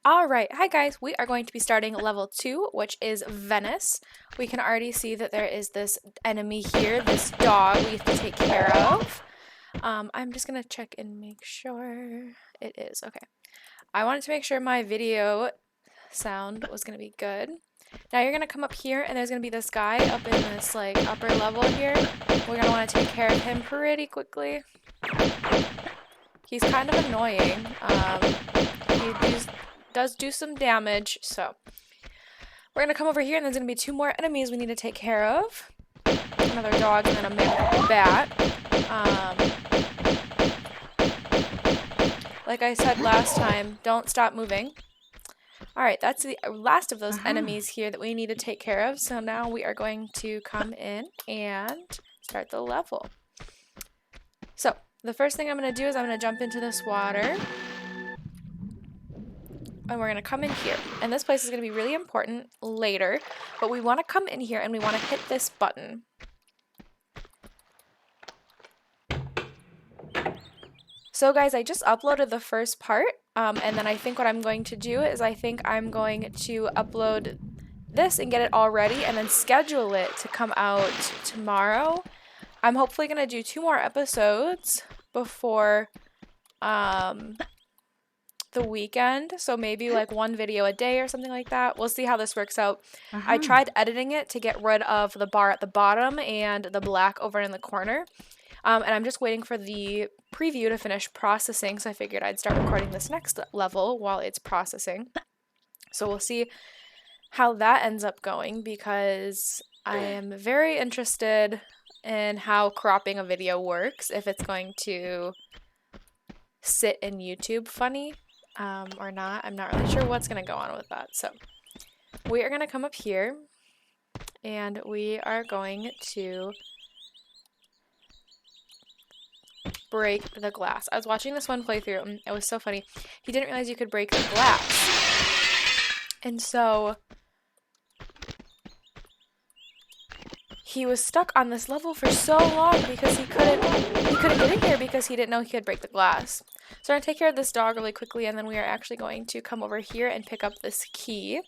Alright, hi guys, we are going to be starting level 2, which is Venice. We can already see that there is this enemy here, this dog we have to take care of. I'm just gonna check and make sure it is. Okay. I wanted to make sure my video sound was gonna be good. Now you're gonna come up here and there's gonna be this guy up in this like upper level here. We're gonna want to take care of him pretty quickly. He's kind of annoying. He does do some damage, so we're gonna come over here and there's gonna be two more enemies we need to take care of. Another dog and then a mammoth bat. Like I said last time, don't stop moving. Alright, that's the last of those enemies here that we need to take care of. So now we are going to come in and start the level. So, the first thing I'm going to do is I'm going to jump into this water. And we're going to come in here. And this place is going to be really important later. But we want to come in here and we want to hit this button. So guys, I just uploaded the first part, and then I think what I'm going to do is I think I'm going to upload this and get it all ready and then schedule it to come out tomorrow. I'm hopefully going to do 2 more episodes before the weekend, so maybe like 1 video a day or something like that. We'll see how this works out. I tried editing it to get rid of the bar at the bottom and the black over in the corner. And I'm just waiting for the preview to finish processing, so I figured I'd start recording this next level while it's processing. So we'll see how that ends up going, because I am very interested in how cropping a video works, if it's going to sit in YouTube funny or not. I'm not really sure what's going to go on with that. So we are going to come up here, and we are going to break the glass. I was watching this one playthrough and it was so funny. He didn't realize you could break the glass. And so he was stuck on this level for so long because he couldn't get in here because he didn't know he could break the glass. So I'm going to take care of this dog really quickly, and then we are actually going to come over here and pick up this key.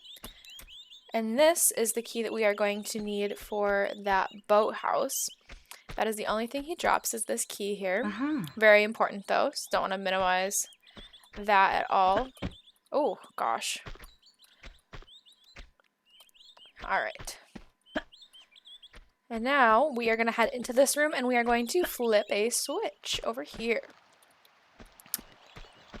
And this is the key that we are going to need for that boathouse. That is the only thing he drops, is this key here. Very important though, so don't want to minimize that at all. Oh gosh. Alright. And now we are going to head into this room and we are going to flip a switch over here.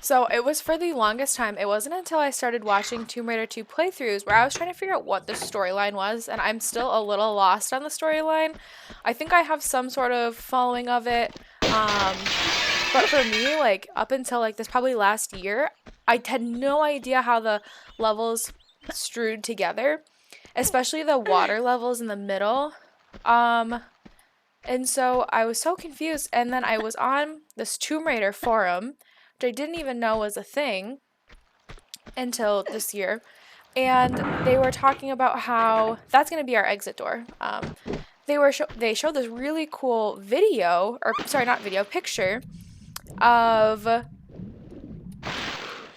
So it was for the longest time, it wasn't until I started watching Tomb Raider 2 playthroughs where I was trying to figure out what the storyline was, and I'm still a little lost on the storyline. I think I have some sort of following of it, but for me, like, up until like this probably last year, I had no idea how the levels strewed together, especially the water levels in the middle. And so I was so confused, and then I was on this Tomb Raider forum, which I didn't even know was a thing until this year, and they were talking about how that's going to be our exit door. They showed this really cool video, or sorry, not video, picture of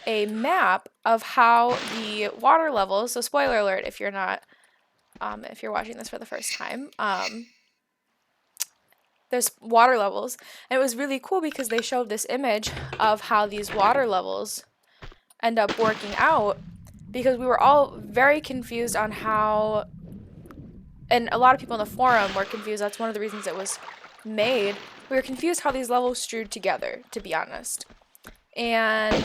a map of how the water levels. So spoiler alert if you're not, if you're watching this for the first time. There's water levels, and it was really cool because they showed this image of how these water levels end up working out, because we were all very confused on how, and a lot of people in the forum were confused. That's one of the reasons it was made. We were confused how these levels strewed together, to be honest. And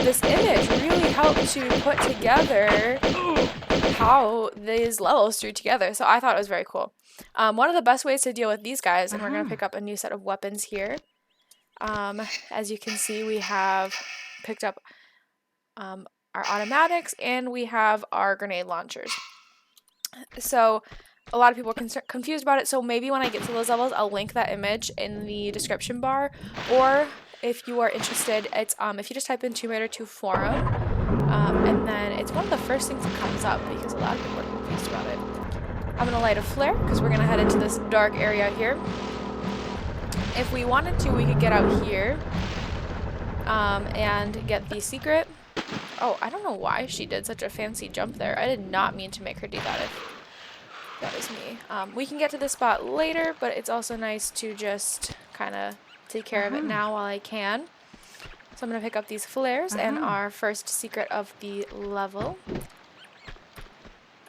this image really helped to put together how these levels strewed together, so I thought it was very cool. One of the best ways to deal with these guys, and we're going to pick up a new set of weapons here. As you can see, we have picked up our automatics, and we have our grenade launchers. So a lot of people are confused about it, so maybe when I get to those levels, I'll link that image in the description bar. Or if you are interested, it's if you just type in Tomb Raider 2 forum, and then it's one of the first things that comes up because a lot of people are confused about it. I'm going to light a flare because we're going to head into this dark area here. If we wanted to, we could get out here and get the secret. Oh, I don't know why she did such a fancy jump there. I did not mean to make her do that if that was me. We can get to this spot later, but it's also nice to just kind of take care of it now while I can. So I'm going to pick up these flares and our first secret of the level.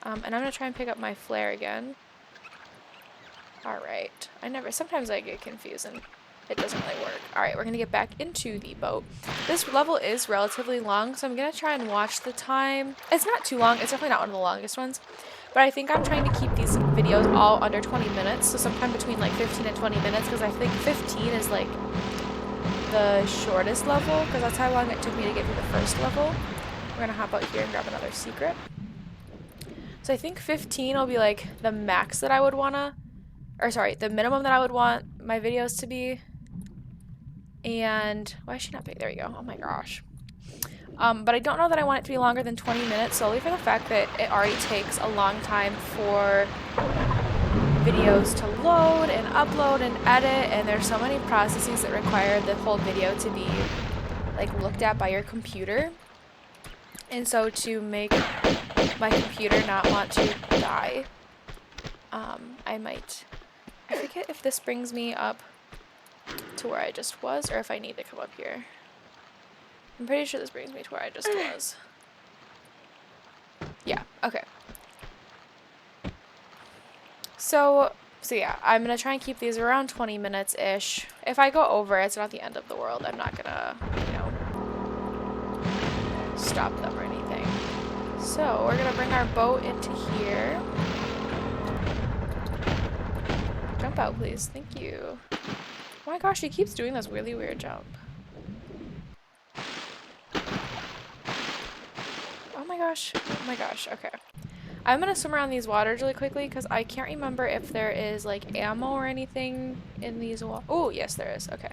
And I'm going to try and pick up my flare again. Alright. Sometimes I get confused and it doesn't really work. Alright, we're going to get back into the boat. This level is relatively long, so I'm going to try and watch the time. It's not too long. It's definitely not one of the longest ones. But I think I'm trying to keep these videos all under 20 minutes. So sometime between like 15 and 20 minutes, because I think 15 is like the shortest level, because that's how long it took me to get through the first level. We're going to hop out here and grab another secret. So I think 15 will be like the max that I would want to, or sorry, the minimum that I would want my videos to be. And why is she not big? There we go. Oh my gosh. But I don't know that I want it to be longer than 20 minutes, solely for the fact that it already takes a long time for videos to load and upload and edit, and there's so many processes that require the whole video to be like looked at by your computer. And so to make my computer not want to die, I forget if this brings me up to where I just was, or if I need to come up here. I'm pretty sure this brings me to where I just was. Yeah, okay. So yeah, I'm gonna try and keep these around 20 minutes-ish. If I go over, it's not the end of the world. I'm not gonna, you know, stop them or anything. So we're gonna bring our boat into here. Jump out, please. Thank you. Oh my gosh, he keeps doing this really weird jump. Oh my gosh. Oh my gosh. Okay. I'm gonna swim around these waters really quickly because I can't remember if there is like ammo or anything in these oh, yes there is. Okay.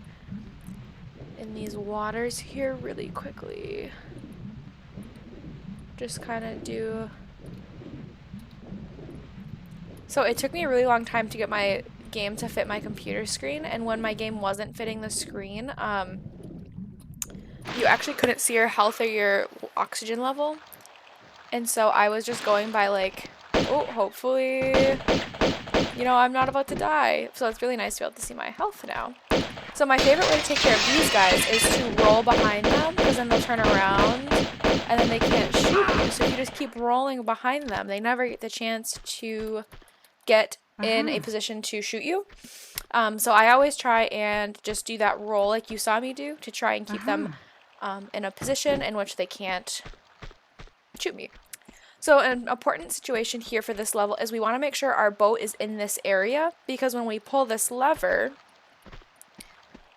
In these waters here really quickly. Just kind of do. So it took me a really long time to get my game to fit my computer screen, and when my game wasn't fitting the screen, you actually couldn't see your health or your oxygen level. And so I was just going by like, oh, hopefully, you know, I'm not about to die. So it's really nice to be able to see my health now. So my favorite way to take care of these guys is to roll behind them, because then they'll turn around and then they can't shoot you. So if you just keep rolling behind them, they never get the chance to get in a position to shoot you. So I always try and just do that roll like you saw me do to try and keep them in a position in which they can't shoot me. So an important situation here for this level is we want to make sure our boat is in this area, because when we pull this lever,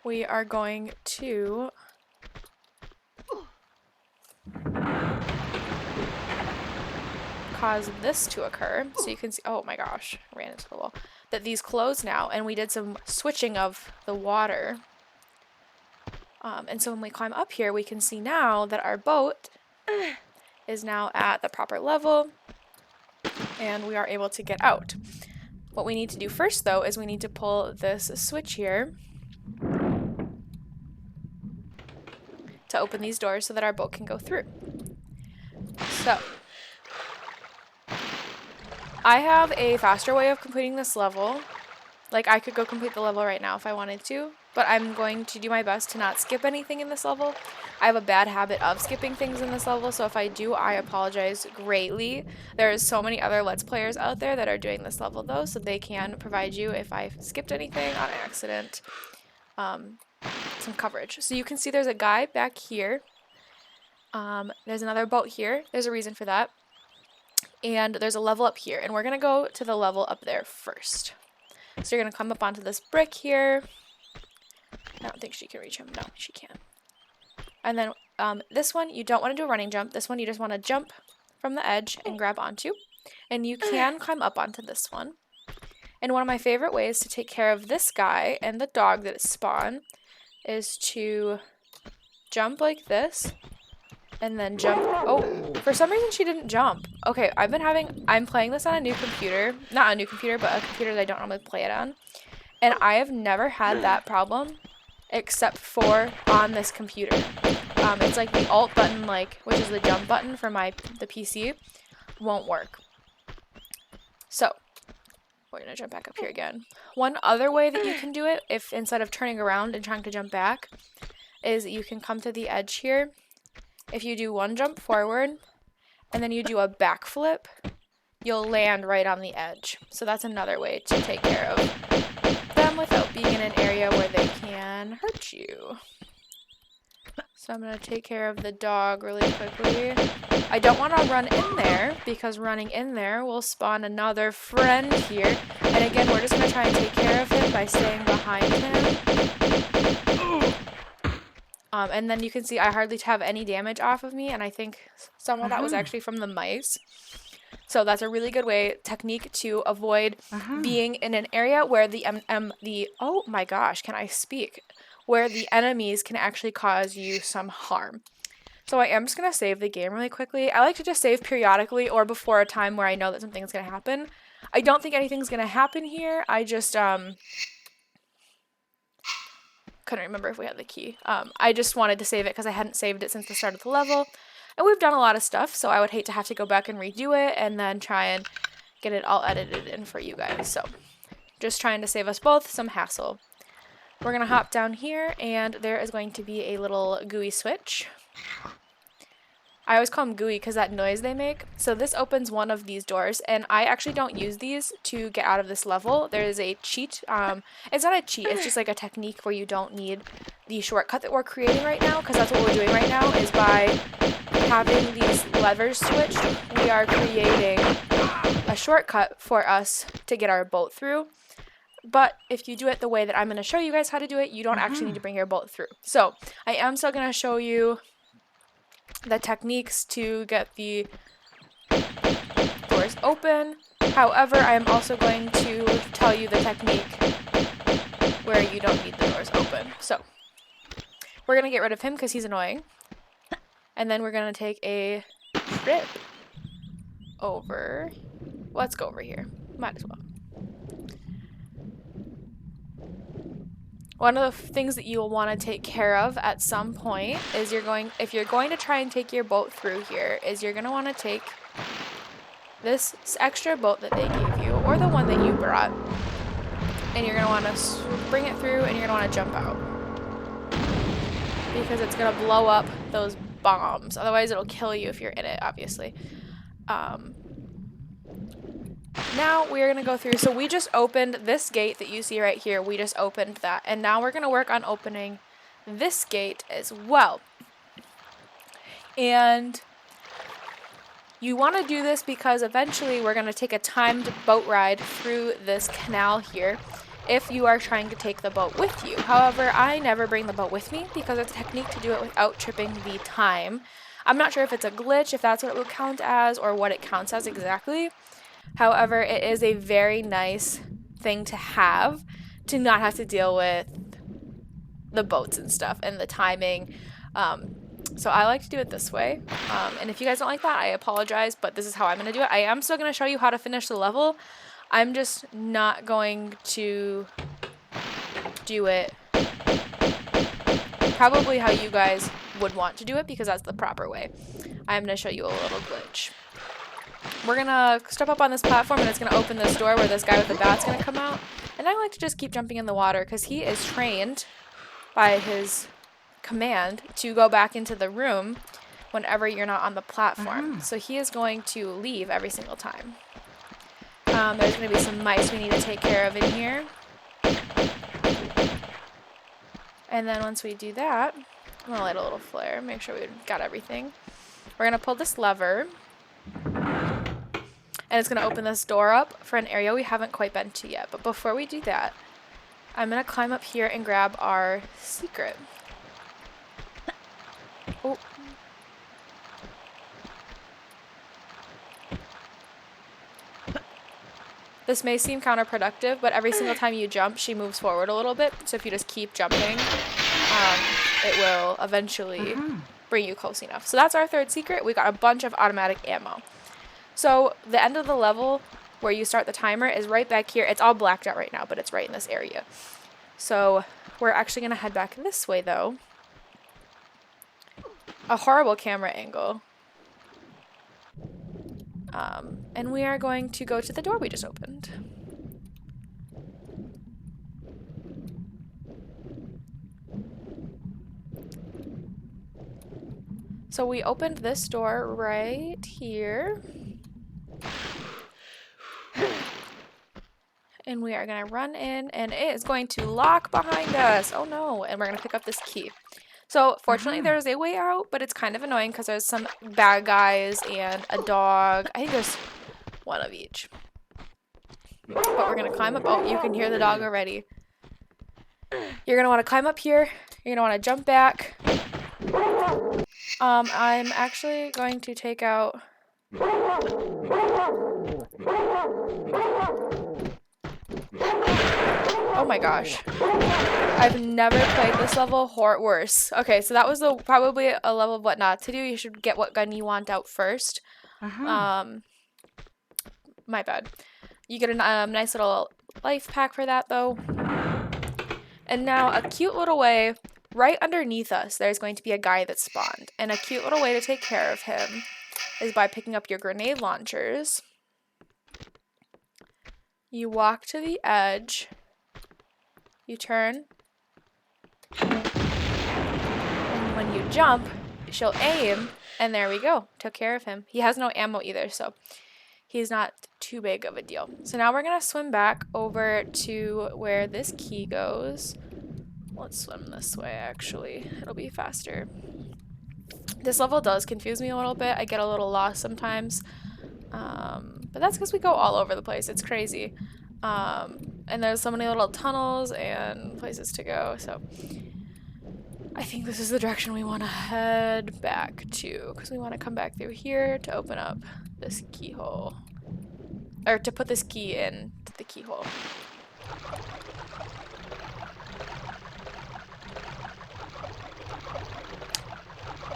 we are going to cause this to occur. So you can see, oh my gosh, I ran into the wall, that these close now, and we did some switching of the water. And so when we climb up here, we can see now that our boat is now at the proper level, and we are able to get out. What we need to do first, though, is we need to pull this switch here to open these doors so that our boat can go through. So I have a faster way of completing this level. Like, I could go complete the level right now if I wanted to, but I'm going to do my best to not skip anything in this level. I have a bad habit of skipping things in this level, so if I do, I apologize greatly. There's so many other Let's Players out there that are doing this level, though, so they can provide you, if I skipped anything on accident, some coverage. So you can see there's a guy back here. There's another boat here. There's a reason for that. And there's a level up here, and we're going to go to the level up there first. So you're going to climb up onto this brick here. I don't think she can reach him. No, she can. And then this one, you don't want to do a running jump. This one, you just want to jump from the edge and grab onto. And you can climb up onto this one. And one of my favorite ways to take care of this guy and the dog that is spawn is to jump like this. And then jump. Oh, for some reason she didn't jump. Okay, I'm playing this on a new computer. Not a new computer, but a computer that I don't normally play it on. And I have never had that problem except for on this computer. It's like the Alt button, like, which is the jump button for the PC, won't work. So we're gonna jump back up here again. One other way that you can do it, if instead of turning around and trying to jump back, is you can come to the edge here. If you do one jump forward and then you do a backflip, you'll land right on the edge. So that's another way to take care of them without being in an area where they can hurt you. So I'm going to take care of the dog really quickly. I don't want to run in there because running in there will spawn another friend here. And again, we're just going to try and take care of him by staying behind him. And then you can see I hardly have any damage off of me, and I think some of that was actually from the mice. So that's a really good technique to avoid being in an area where oh my gosh, can I speak? Where the enemies can actually cause you some harm. So I am just going to save the game really quickly. I like to just save periodically or before a time where I know that something's going to happen. I don't think anything's going to happen here. I just couldn't remember if we had the key. I just wanted to save it because I hadn't saved it since the start of the level. And we've done a lot of stuff, so I would hate to have to go back and redo it and then try and get it all edited in for you guys. So just trying to save us both some hassle. We're going to hop down here, and there is going to be a little gooey switch. I always call them gooey because that noise they make. So this opens one of these doors, and I actually don't use these to get out of this level. There is a cheat. It's not a cheat. It's just like a technique where you don't need the shortcut that we're creating right now, because that's what we're doing right now is by having these levers switched, we are creating a shortcut for us to get our boat through. But if you do it the way that I'm going to show you guys how to do it, you don't actually need to bring your boat through. So I am still going to show you the techniques to get the doors open. However, I am also going to tell you the technique where you don't need the doors open. So we're going to get rid of him because he's annoying. And then we're going to take a trip over. Let's go over here. Might as well. One of the things that you will want to take care of at some point is if you're going to try and take your boat through here, is you're going to want to take this extra boat that they gave you, or the one that you brought, and you're going to want to bring it through, and you're going to want to jump out. Because it's going to blow up those bombs. Otherwise, it'll kill you if you're in it, obviously. Now we're going to go through, so we just opened this gate that you see right here, we just opened that, and now we're going to work on opening this gate as well. And you want to do this because eventually we're going to take a timed boat ride through this canal here if you are trying to take the boat with you. However, I never bring the boat with me because it's a technique to do it without tripping the time. I'm not sure if it's a glitch, if that's what it will count as, or what it counts as exactly. However, it is a very nice thing to have to not have to deal with the boats and stuff and the timing. So I like to do it this way. And if you guys don't like that, I apologize, but this is how I'm going to do it. I am still going to show you how to finish the level. I'm just not going to do it probably how you guys would want to do it because that's the proper way. I'm going to show you a little glitch. We're going to step up on this platform and it's going to open this door where this guy with the bat's going to come out. And I like to just keep jumping in the water because he is trained by his command to go back into the room whenever you're not on the platform. So he is going to leave every single time. There's going to be some mice we need to take care of in here. And then once we do that, I'm going to light a little flare, make sure we've got everything. We're going to pull this lever. And it's going to open this door up for an area we haven't quite been to yet. But before we do that, I'm going to climb up here and grab our secret. Oh. This may seem counterproductive, but every single time you jump, she moves forward a little bit. So if you just keep jumping, it will eventually bring you close enough. So that's our third secret. We got a bunch of automatic ammo. So the end of the level where you start the timer is right back here. It's all blacked out right now, but it's right in this area. So We're actually going to head back this way, though. A horrible camera angle. And we are going to go to the door we just opened. So we opened this door right here. And we are going to run in, and it is going to lock behind us. Oh no, and we're going to pick up this key. So fortunately there's a way out, but it's kind of annoying because there's some bad guys and a dog. I think there's one of each. But we're going to climb up. Oh, you can hear the dog already. You're going to want to climb up here. You're going to want to jump back. I'm actually going to take out... Oh my gosh. I've never played this level worse. Okay, so that was probably a level of what not to do. You should get what gun you want out first. My bad. You get a nice little life pack for that though. And now a cute little way, right underneath us, there's going to be a guy that spawned. And a cute little way to take care of him is by picking up your grenade launchers. You walk to the edge. You turn. And when you jump, she'll aim. And there we go. Took care of him. He has no ammo either, so he's not too big of a deal. So now we're going to swim back over to where this key goes. Let's swim this way, actually. It'll be faster. This level does confuse me a little bit. I get a little lost sometimes. But that's because we go all over the place. It's crazy. And there's so many little tunnels and places to go. So I think this is the direction we want to head back to. Because we want to come back through here to open up this keyhole. Or to put this key in the keyhole.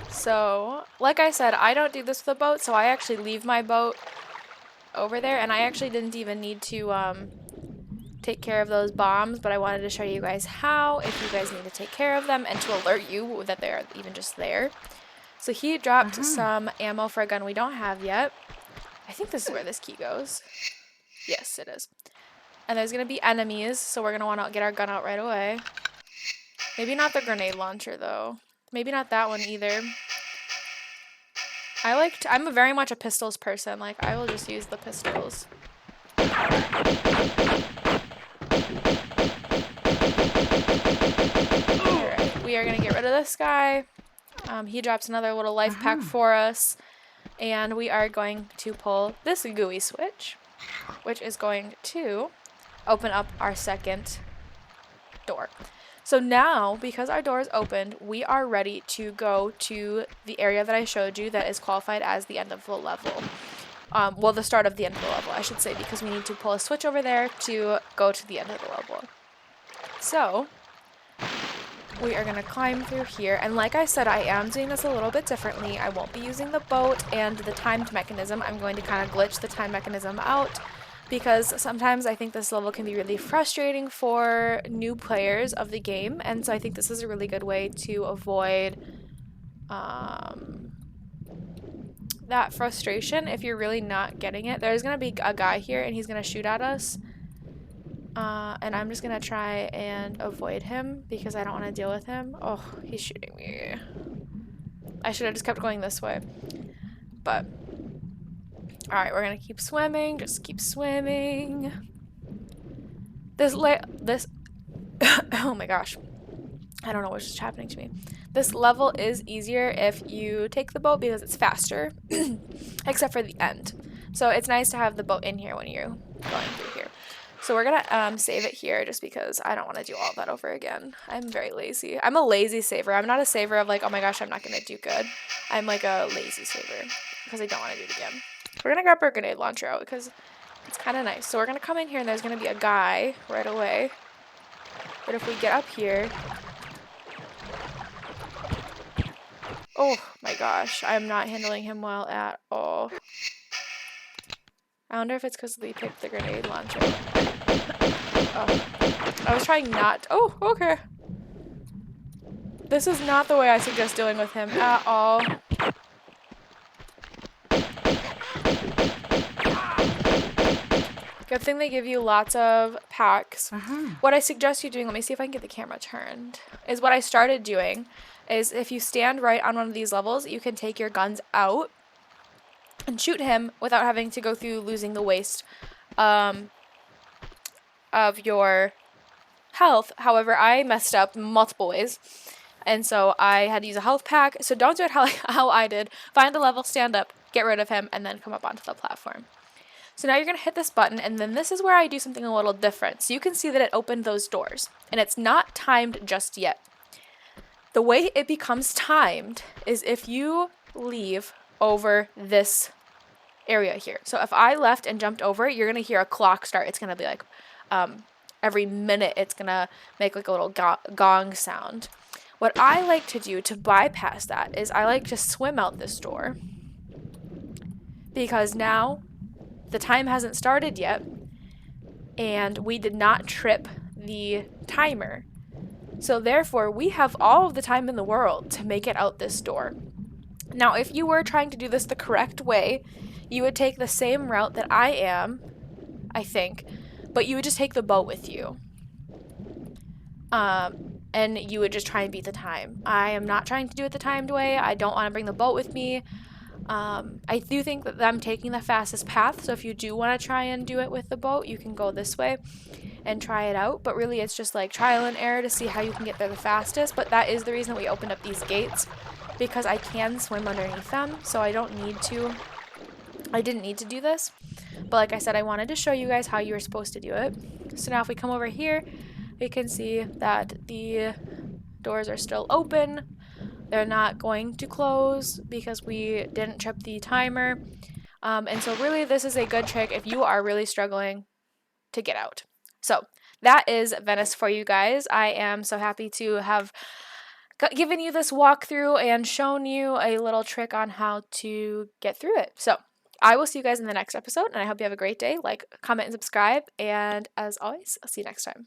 So, like I said, I don't do this with a boat, so I actually leave my boat over there, and I actually didn't even need to take care of those bombs, but I wanted to show you guys how, if you guys need to take care of them, and to alert you that they're even just there. So he dropped some ammo for a gun we don't have yet. I think this is where this key goes. Yes, it is. And there's going to be enemies, so we're going to want to get our gun out right away. Maybe not the grenade launcher, though. Maybe not that one either. I'm very much a pistols person. Like, I will just use the pistols. Alright, we are going to get rid of this guy. He drops another little life pack for us. And we are going to pull this gooey switch, which is going to open up our second door. So now, because our door is opened, we are ready to go to the area that I showed you that is qualified as the end of the level. Well, the start of the end of the level, I should say, because we need to pull a switch over there to go to the end of the level. So, we are going to climb through here, and like I said, I am doing this a little bit differently. I won't be using the boat and the timed mechanism. I'm going to kind of glitch the time mechanism out, because sometimes I think this level can be really frustrating for new players of the game, and so I think this is a really good way to avoid that frustration if you're really not getting it. There's going to be a guy here, and he's going to shoot at us, and I'm just going to try and avoid him because I don't want to deal with him. Oh, he's shooting me. I should have just kept going this way, but... Alright, we're gonna keep swimming, just keep swimming. Oh my gosh. I don't know what's just happening to me. This level is easier if you take the boat because it's faster, except for the end. So it's nice to have the boat in here when you're going through here. So we're gonna save it here just because I don't want to do all that over again. I'm very lazy. I'm a lazy saver. I'm not a saver of like, oh my gosh, I'm not gonna do good. I'm like a lazy saver because I don't want to do it again. We're going to grab our grenade launcher out because it's kind of nice. So we're going to come in here and there's going to be a guy right away. But if we get up here... Oh my gosh, I'm not handling him well at all. I wonder if it's because we picked the grenade launcher. Oh, I was trying not... Oh, okay. This is not the way I suggest dealing with him at all. Good thing they give you lots of packs. What I suggest you doing, let me see if I can get the camera turned, is what I started doing is if you stand right on one of these levels, you can take your guns out and shoot him without having to go through losing the waste of your health. However, I messed up multiple ways, and so I had to use a health pack. So don't do it how I did. Find a level, stand up, get rid of him, and then come up onto the platform. So now you're going to hit this button, and then this is where I do something a little different. So you can see that it opened those doors, and it's not timed just yet. The way it becomes timed is if you leave over this area here. So if I left and jumped over it, you're going to hear a clock start. It's going to be like every minute it's going to make like a little gong sound. What I like to do to bypass that is I like to swim out this door, because now the time hasn't started yet, and we did not trip the timer. So therefore, we have all of the time in the world to make it out this door. Now, if you were trying to do this the correct way, you would take the same route that I am, I think, but you would just take the boat with you. And you would just try and beat the time. I am not trying to do it the timed way. I don't want to bring the boat with me. I do think that I'm taking the fastest path, so if you do want to try and do it with the boat, you can go this way and try it out, but really it's just like trial and error to see how you can get there the fastest. But that is the reason we opened up these gates, because I can swim underneath them, so I didn't need to do this. But like I said, I wanted to show you guys how you were supposed to do it. So now if we come over here, we can see that the doors are still open. They're not going to close because we didn't trip the timer. And so really this is a good trick if you are really struggling to get out. So that is Venice for you guys. I am so happy to have given you this walkthrough and shown you a little trick on how to get through it. So I will see you guys in the next episode, and I hope you have a great day. Like, comment, and subscribe. And as always, I'll see you next time.